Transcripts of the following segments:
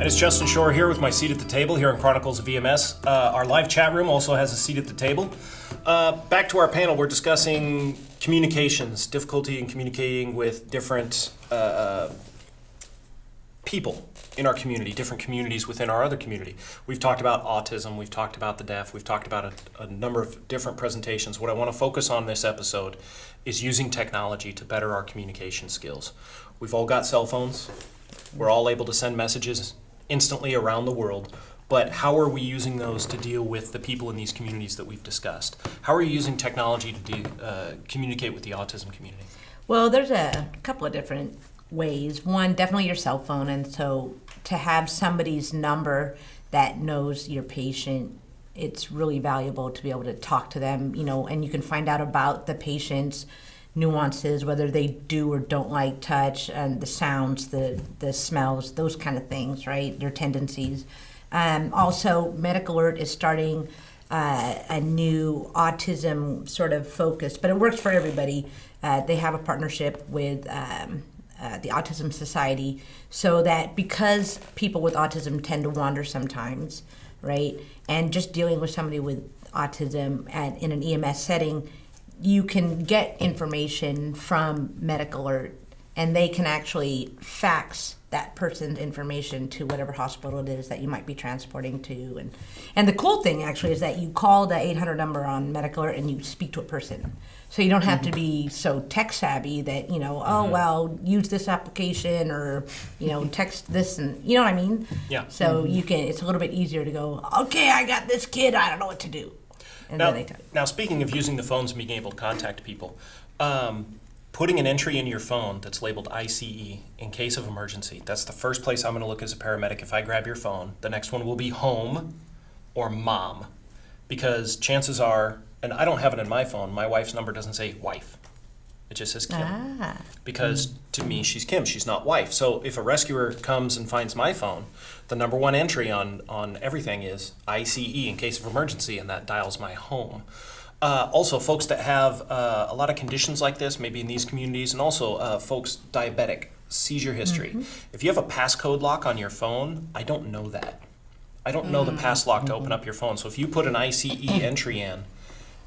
And it's Justin Shore here with my seat at the table here in Chronicles of EMS. Our live chat room also has a seat at the table. Back to our panel, we're discussing communications, difficulty in communicating with different people in our community, different communities within our other community. We've talked about autism, we've talked about the deaf, we've talked about a number of different presentations. What I want to focus on this episode is using technology to better our communication skills. We've all got cell phones. We're all able to send messages instantly around the world, but how are we using those to deal with the people in these communities that we've discussed? How are you using technology to communicate with the autism community? Well, there's a couple of different ways. One, definitely your cell phone, and so to have somebody's number that knows your patient, it's really valuable to be able to talk to them, and you can find out about the patient's nuances, whether they do or don't like touch, and the sounds, the smells, those kind of things, right? Their tendencies. Also, Medical Alert is starting a new autism sort of focus, but it works for everybody. They have a partnership with the Autism Society, so that because people with autism tend to wander sometimes, right? And just dealing with somebody with autism in an EMS setting, you can get information from Medical Alert, and they can actually fax that person's information to whatever hospital it is that you might be transporting to. And the cool thing actually is that you call the 800 number on Medical Alert and you speak to a person. So you don't have to be so tech savvy that, oh, well, use this application or, text this, and you know what I mean? Yeah. So it's a little bit easier to go, okay, I got this kid, I don't know what to do. And then they tell you. Now, speaking of using the phones and being able to contact people, putting an entry in your phone that's labeled ICE in case of emergency, that's the first place I'm going to look as a paramedic. If I grab your phone, the next one will be home or mom, because chances are, and I don't have it in my phone, my wife's number doesn't say wife. It just says Kim. Because to me, she's Kim, she's not wife. So if a rescuer comes and finds my phone, the number one entry on everything is ICE in case of emergency, and that dials my home. Also, folks that have a lot of conditions like this, maybe in these communities, and also folks diabetic, seizure history. If you have a passcode lock on your phone, I don't know that. I don't know the pass lock to open up your phone. So if you put an ICE entry in,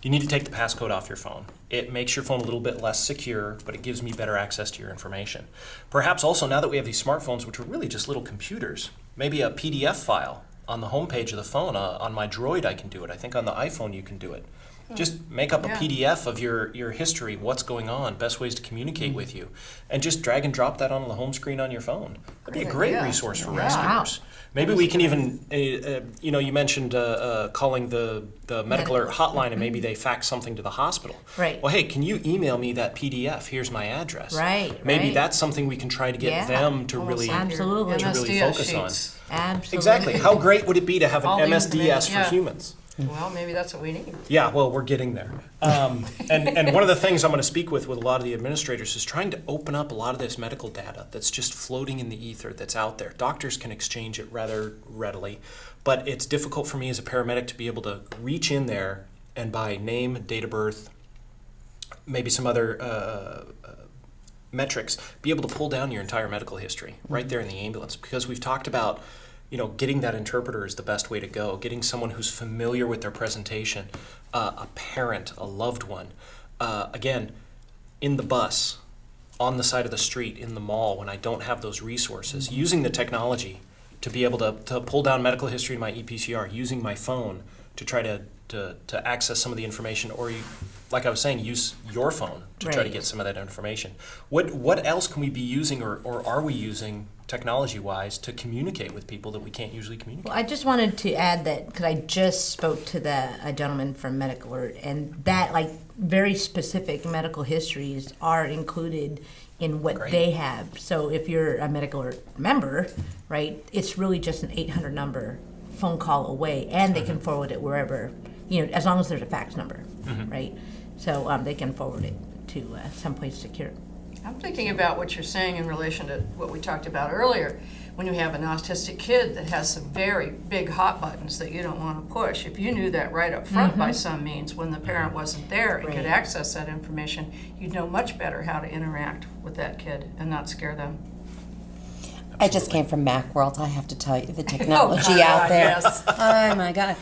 you need to take the passcode off your phone. It makes your phone a little bit less secure, but it gives me better access to your information. Perhaps also, now that we have these smartphones, which are really just little computers, maybe a PDF file on the home page of the phone. On my Droid, I can do it. I think on the iPhone, you can do it. Just make up a PDF of your history, what's going on, best ways to communicate with you, and just drag and drop that on the home screen on your phone. That'd be a great resource for rescuers. Maybe we can even, you mentioned calling the Medical Alert hotline, and maybe they fax something to the hospital. Right. Well, hey, can you email me that PDF? Here's my address. Right. Maybe that's something we can try to get them to really focus on. Absolutely. Exactly. How great would it be to have an MSDS for humans? Well, maybe that's what we need. Yeah, well, we're getting there. And one of the things I'm going to speak with a lot of the administrators is trying to open up a lot of this medical data that's just floating in the ether that's out there. Doctors can exchange it rather readily, but it's difficult for me as a paramedic to be able to reach in there and by name, date of birth, maybe some other metrics, be able to pull down your entire medical history right there in the ambulance, because we've talked about getting that interpreter is the best way to go. Getting someone who's familiar with their presentation, a parent, a loved one. Again, in the bus, on the side of the street, in the mall, when I don't have those resources, using the technology to be able to pull down medical history in my EPCR, using my phone to try to access some of the information, or like I was saying, use your phone to try to get some of that information. What else can we be using, or are we using technology-wise to communicate with people that we can't usually communicate? Well, I just wanted to add that, because I just spoke to a gentleman from Medical Alert, and that very specific medical histories are included in what they have. So if you're a Medical Alert member, right, it's really just an 800 number phone call away, and they can forward it wherever, as long as there's a fax number, right? So they can forward it to someplace secure. I'm thinking about what you're saying in relation to what we talked about earlier. When you have an autistic kid that has some very big hot buttons that you don't want to push, if you knew that right up front by some means when the parent wasn't there and could access that information, you'd know much better how to interact with that kid and not scare them. I just came from Macworld. I have to tell you, the technology God, out there. yes. Oh my God.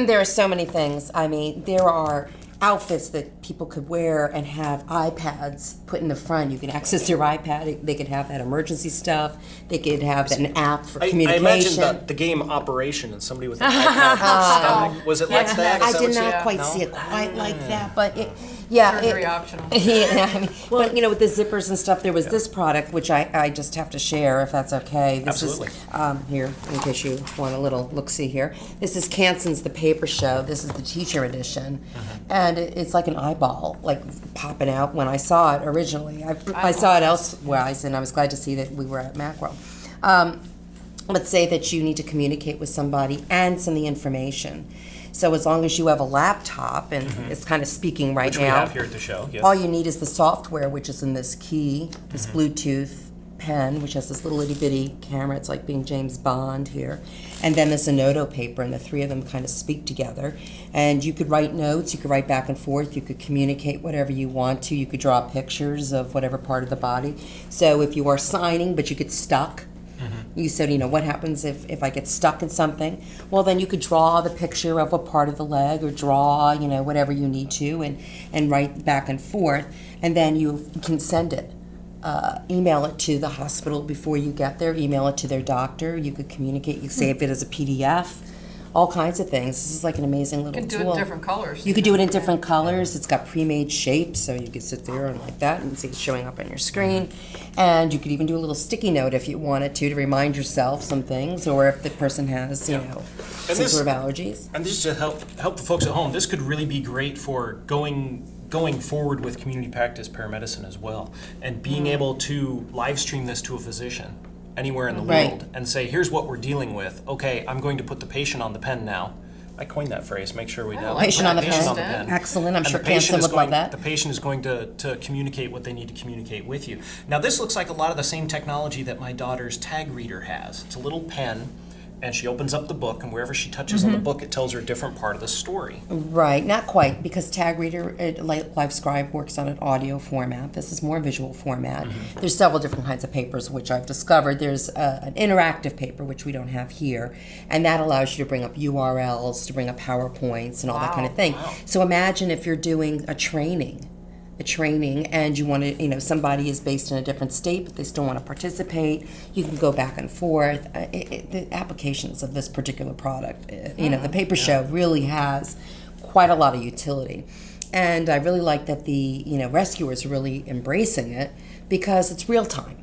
There are so many things. I mean, there are outfits that people could wear and have iPads put in the front. You can access your iPad. They could have that emergency stuff. They could have an app for I communication. imagine the game Operation and somebody with an iPad. Was it like that? Is I that did what you- not quite No? see it quite like that, but yeah. Surgery optional. Yeah, I mean, but with the zippers and stuff, there was this product which I just have to share if that's okay. This Absolutely. is here in case you want a little look-see here. This is Kanson's The Paper Show. This is the teacher edition, and it's like an eyeball like popping out. When I saw it originally, I saw it elsewhere, and I was glad to see that we were at Macworld. Let's say that you need to communicate with somebody and send the information. So as long as you have a laptop and it's kind of speaking right Which now, we have here at the show. Yes. all you need is the software, which is in this key, this Bluetooth pen, which has this little itty bitty camera. It's like being James Bond here. And then this Anoto paper, and the three of them kind of speak together. And you could write notes, you could write back and forth, you could communicate whatever you want to, you could draw pictures of whatever part of the body. So if you are signing, but you get stuck, you said, what happens if I get stuck in something? Well, then you could draw the picture of a part of the leg or draw, whatever you need to and write back and forth. And then you can send it. Email it to the hospital before you get there. Email it to their doctor. You could communicate. You save it as a PDF. All kinds of things. This is like an amazing little You can tool. do it in different colors. You could do it in different colors. It's got pre-made shapes, so you could sit there and like that and see it showing up on your screen. And you could even do a little sticky note if you wanted to remind yourself some things, or if the person has, some sort of allergies. And this is to help the folks at home. This could really be great for going forward with community practice paramedicine as well, and being able to live stream this to a physician anywhere in the Right. world and say, here's what we're dealing with. Okay, I'm going to put the patient on the pen now. I coined that phrase. Make sure we do. like Patient on the Patient pen. on the pen. Excellent. I'm And sure the patient Kansen is would going, love that. The patient is going to communicate what they need to communicate with you. Now, this looks like a lot of the same technology that my daughter's tag reader has. It's a little pen, and she opens up the book, and wherever she touches on the book, it tells her a different part of the story. Right, not quite, because Tag Reader, LiveScribe works on an audio format. This is more visual format. There's several different kinds of papers which I've discovered. There's an interactive paper, which we don't have here, and that allows you to bring up URLs, to bring up PowerPoints, and all that kind of thing. So imagine if you're doing a training, and you want to, somebody is based in a different state, but they still want to participate. You can go back and forth. The applications of this particular product, the paper show really has quite a lot of utility. And I really like that the, rescuers are really embracing it because it's real time.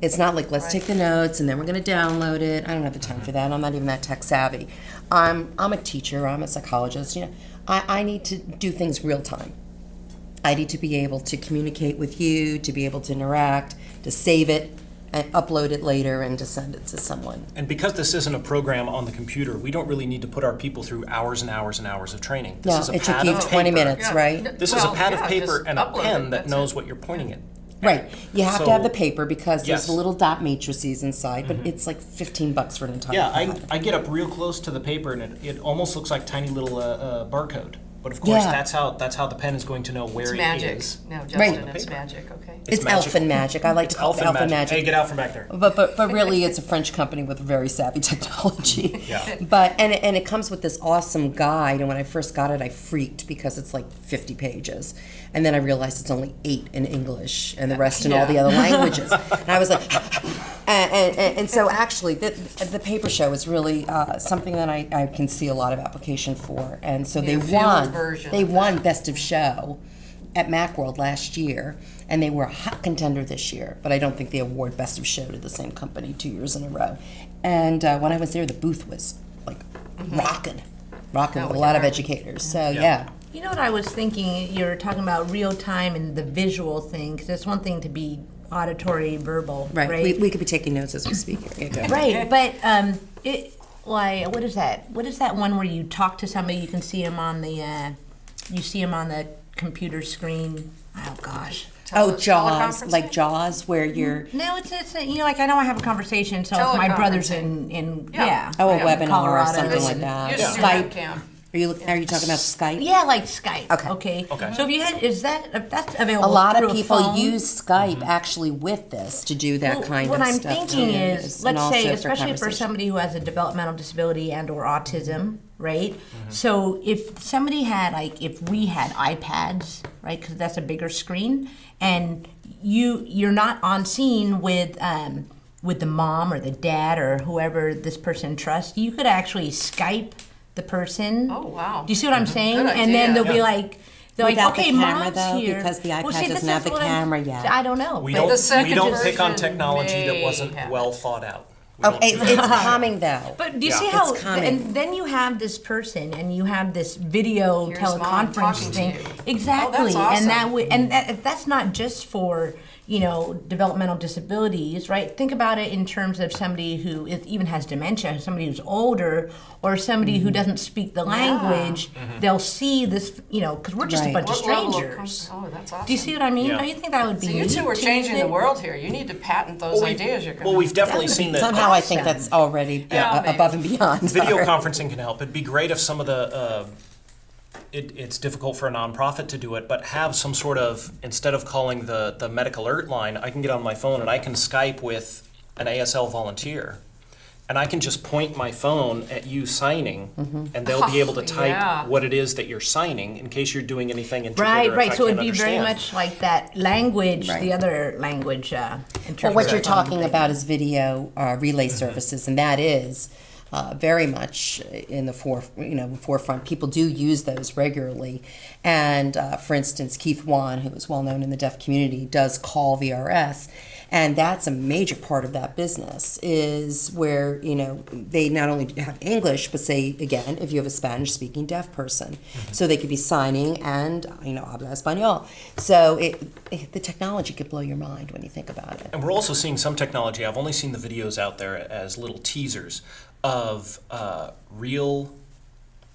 It's not like, let's take the notes and then we're going to download it. I don't have the time for that. I'm not even that tech savvy. I'm a teacher. I'm a psychologist. I need to do things real time. I need to be able to communicate with you, to be able to interact, to save it, and upload it later, and to send it to someone. And because this isn't a program on the computer, we don't really need to put our people through hours and hours and hours of training. This No, is a it took pad you of 20 paper. minutes, Yeah. right? This is a Well, pad yeah, of paper just and a upload it, pen that that's knows it. what you're pointing at. Right. You have to So- have the paper because there's Yes. little dot matrices inside, but it's like $15 for an entire Yeah, pad. I get up real close to the paper and it almost looks like tiny little barcode. But of course, Yeah. that's how the pen is going to know where It's it magic. is. No, Justin, Right. it's magic, okay. It's magical. elfin magic. I like to call it elfin magic. Hey, get out from back there. But really, it's a French company with very savvy technology. Yeah. But and it comes with this awesome guide. And when I first got it, I freaked because it's like 50 pages, and then I realized it's only 8 in English and the rest in all the other languages. And I was like, and so actually, the paper show is really something that I can see a lot of application for. And so they a field won. version They of won Best of Show at Macworld last year, and they were a hot contender this year, but I don't think they award Best of Show to the same company 2 years in a row. And when I was there, the booth was like rocking with a lot of educators. So yeah. You know what I was thinking? You're talking about real time and the visual thing, because it's one thing to be auditory, verbal, Right. We could be taking notes as we speak here. Yeah, go. Right, but what is that? What is that one where you talk to somebody, you can see them on the, computer screen? Oh gosh. Oh, Jaws, teleconferencing? like Jaws, where you're No, it's like I know I have a conversation. So if my brother's in Yeah. a yeah, webinar or Colorado. something like that. Use your Skype. webcam. Are you talking about Skype? Yeah, like Skype. Okay. Okay. So if that's available. A lot through of a people phone. use Skype actually with this to do that Well, kind what of I'm stuff. thinking too, is, and let's say, also especially for conversation. somebody who has a developmental disability and or autism, right? So if somebody had, like, if we had iPads, right, because that's a bigger screen, and you're not on scene with the mom or the dad or whoever this person trusts, you could actually Skype the person. Oh, wow. Do you see what I'm saying? Good And then idea. they'll be like, they're Without like, okay, the camera, mom's though, here. because the iPad see, doesn't this have is the what I'm- camera yet. I don't know. We but- don't, The second we don't pick on version technology that may wasn't have well it. thought out. We don't Okay, do it's that. coming though. But do you Yeah. see how? It's coming. And then you have this person, and you have this video Here's mom teleconference talking to thing. you. Exactly, Oh, that's awesome. and that's not just for developmental disabilities, right? Think about it in terms of somebody who even has dementia, somebody who's older, or somebody who doesn't speak the language. They'll see this, because we're just Right. a bunch of What level of strangers. oh, that's awesome. Do you see what I mean? Yeah. Don't you think that would be? So you neat two are to changing use the it? world here. You need to patent those Well, ideas you're coming Well, we've definitely That would seen be that Somehow I think awesome. that's already Yeah, maybe. above and beyond. video Sorry. conferencing can help. It'd be great if some of the it's difficult for a nonprofit to do it, but have some sort of, instead of calling the medical alert line, I can get on my phone and I can Skype with an ASL volunteer. And I can just point my phone at you signing, and they'll be able to type Yeah. what it is that you're signing in case you're doing anything intricate Right, or if right. I So can't it'd be very understand. much like that language, Right. the other language interpreter. Well, what you're talking about is video relay services, and that is very much in the forefront. People do use those regularly, and for instance, Keith Wan, who is well known in the deaf community, does call VRS, and that's a major part of that business. Is where they not only have English, but say again, if you have a Spanish-speaking deaf person, so they could be signing and habla español. So the technology could blow your mind when you think about it. And we're also seeing some technology. I've only seen the videos out there as little teasers of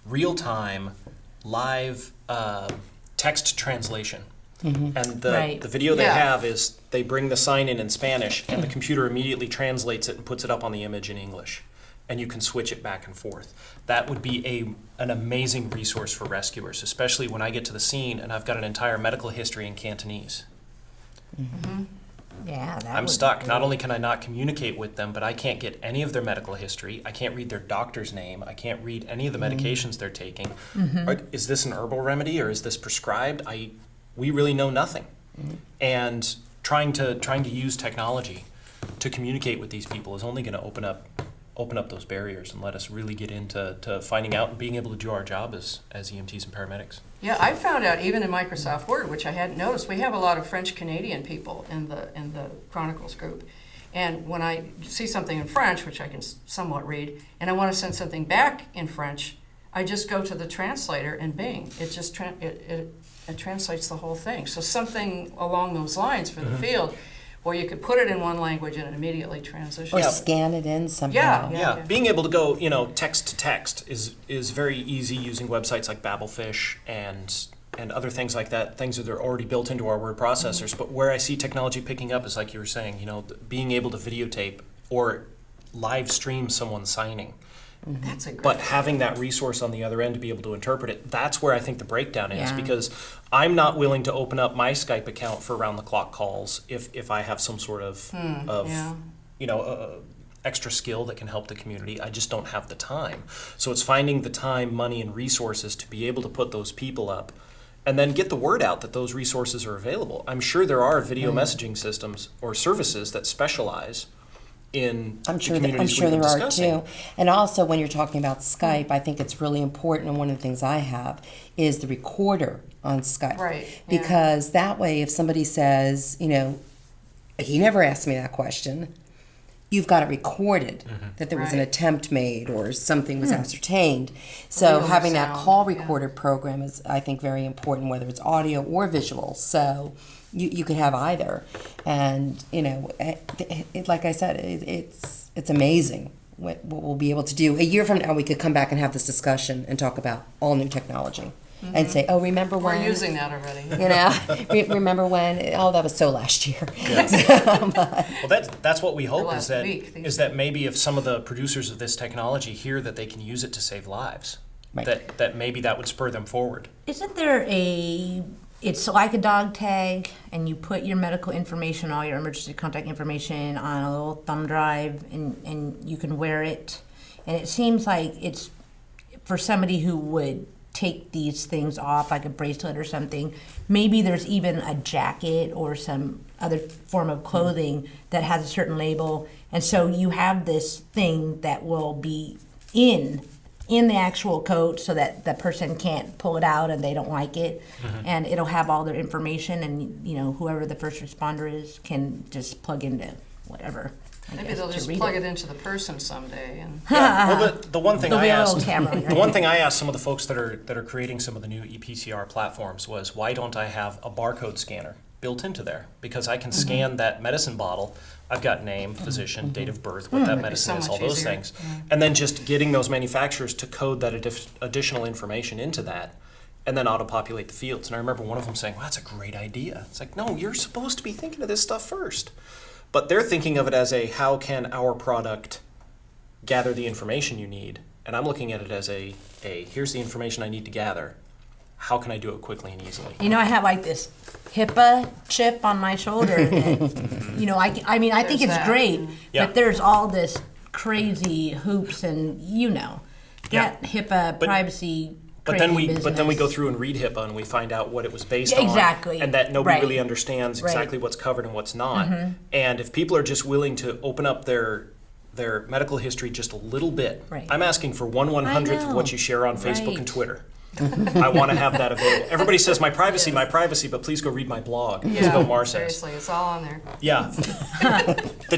real-time live text translation. And Right. the video they Yeah. have is they bring the sign in Spanish, and the computer immediately translates it and puts it up on the image in English. And you can switch it back and forth. That would be an amazing resource for rescuers, especially when I get to the scene and I've got an entire medical history in Cantonese. Yeah, that I'm would stuck. be Not great. only can I not communicate with them, but I can't get any of their medical history. I can't read their doctor's name. I can't read any of the medications they're taking. Is this an herbal remedy or is this prescribed? We really know nothing. And trying to use technology to communicate with these people is only going to open up those barriers and let us really get into finding out and being able to do our job as EMTs and paramedics. Yeah, I found out even in Microsoft Word, which I hadn't noticed, we have a lot of French Canadian people in the Chronicles group. And when I see something in French, which I can somewhat read, and I want to send something back in French, I just go to the translator and bing. It just it translates the whole thing. So something along those lines for the field, where you could put it in one language and it immediately transitions. Or scan it in somehow. Yeah. Yeah, being able to go, text to text is very easy using websites like Babelfish and other things like that, things that are already built into our word processors. But where I see technology picking up is like you were saying, being able to videotape or live stream someone signing. That's a great But having that resource on the other end to be able to interpret it, that's where I think the breakdown is, Yeah. because I'm not willing to open up my Skype account for round-the-clock calls if I have some sort of yeah. extra skill that can help the community. I just don't have the time. So it's finding the time, money, and resources to be able to put those people up and then get the word out that those resources are available. I'm sure there are video messaging systems or services that specialize in I'm the sure communities there we've been are discussing. too. And also, when you're talking about Skype, I think it's really important. And one of the things I have is the recorder on Skype, Right, yeah. Because that way, if somebody says, he never asked me that question, you've got it recorded that there was an Right. attempt made or something was ascertained. So Real having that sound, call yeah. recorder program is, I think, very important, whether it's audio or visual. So you could have either, and like I said, it's amazing what we'll be able to do. A year from now, we could come back and have this discussion and talk about all new technology, and say, "Oh, remember We're when?" using that already. Remember when? Oh, that was so last year. Well, that's what we hope last week, is that maybe if some of the producers of this technology hear that they can use it to save lives, Right. that maybe that would spur them forward. Isn't there it's like a dog tag, and you put your medical information, all your emergency contact information on a little thumb drive, and you can wear it. And it seems like it's for somebody who would take these things off, like a bracelet or something. Maybe there's even a jacket or some other form of clothing that has a certain label. And so you have this thing that will be in the actual coat so that the person can't pull it out and they don't like it. And it'll have all their information, and whoever the first responder is can just plug into whatever. Maybe they'll just plug it into the person someday. And Yeah. Well, the one thing There'll I be a asked, little camera on your the one head. thing I asked some of the folks that are creating some of the new EPCR platforms was, why don't I have a barcode scanner built into there? Because I can scan that medicine bottle. I've got name, physician, date of birth, what that medicine so is, all much those easier. things, and then just getting those manufacturers to code that additional information into that, and then auto-populate the fields. And I remember one of them saying, "Well, that's a great idea." It's like, no, you're supposed to be thinking of this stuff first. But they're thinking of it as a, how can our product gather the information you need? And I'm looking at it as a here's the information I need to gather. How can I do it quickly and easily? I have like this HIPAA chip on my shoulder that, I mean, I think There's it's that. great, Yeah. but there's all this crazy hoops and, that HIPAA privacy But then crazy we go business. through and read HIPAA and we find out what it was based Yeah, on. exactly. And that nobody Right. really understands Right. exactly what's covered and what's not. And if people are just willing to open up their medical history just a little bit, Right. I'm asking for 1/100th of know. what you share on Facebook Right. and Twitter. I want to have that available. Everybody says my privacy, but please go read my blog. As Bill Maher says. seriously, it's all on there. Yeah. the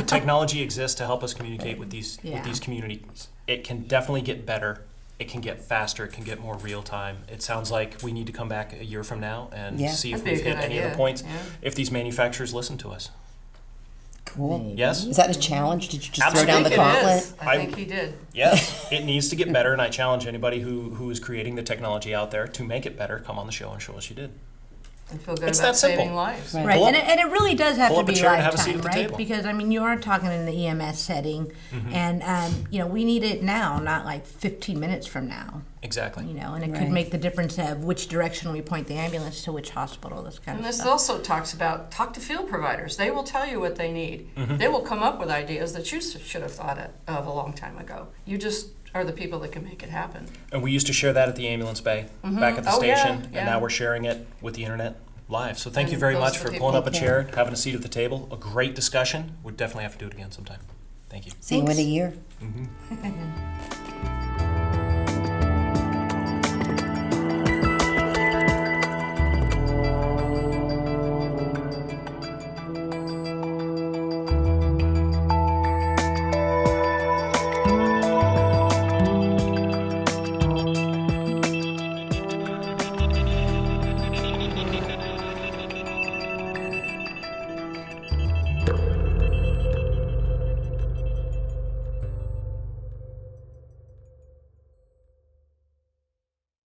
technology exists to help us communicate with these communities. It can definitely get better. It can get faster. It can get more real time. It sounds like we need to come back a year from now and Yeah. see if That'd be a we've hit good any of the idea. points. Yeah. If these manufacturers listen to us. Cool. Yes. Is that a challenge? Did you just Absolutely. throw down the I think it gauntlet? is. I think he did. Yes. It needs to get better, and I challenge anybody who is creating the technology out there to make it better. Come on the show and show us you did. And feel good It's about that simple. saving lives. Right. Right, Pull up- and it really does have pull to up a be chair and have a seat lifetime, at the right? table. Because you are talking in the EMS setting, and we need it now, not like 15 minutes from now. Exactly. And it Right. could make the difference of which direction we point the ambulance to which hospital. This kind And of this stuff. also talks about talk to field providers. They will tell you what they need. They will come up with ideas that you should have thought of a long time ago. You just are the people that can make it happen. And we used to share that at the ambulance bay back at the Oh, yeah, station, yeah. and now we're sharing it with the internet live. So thank you And very those much are for the pulling up a people- chair, having a seat at the table. A great discussion. We'd definitely have to do it again sometime. Thank you. See you in a Thanks. year.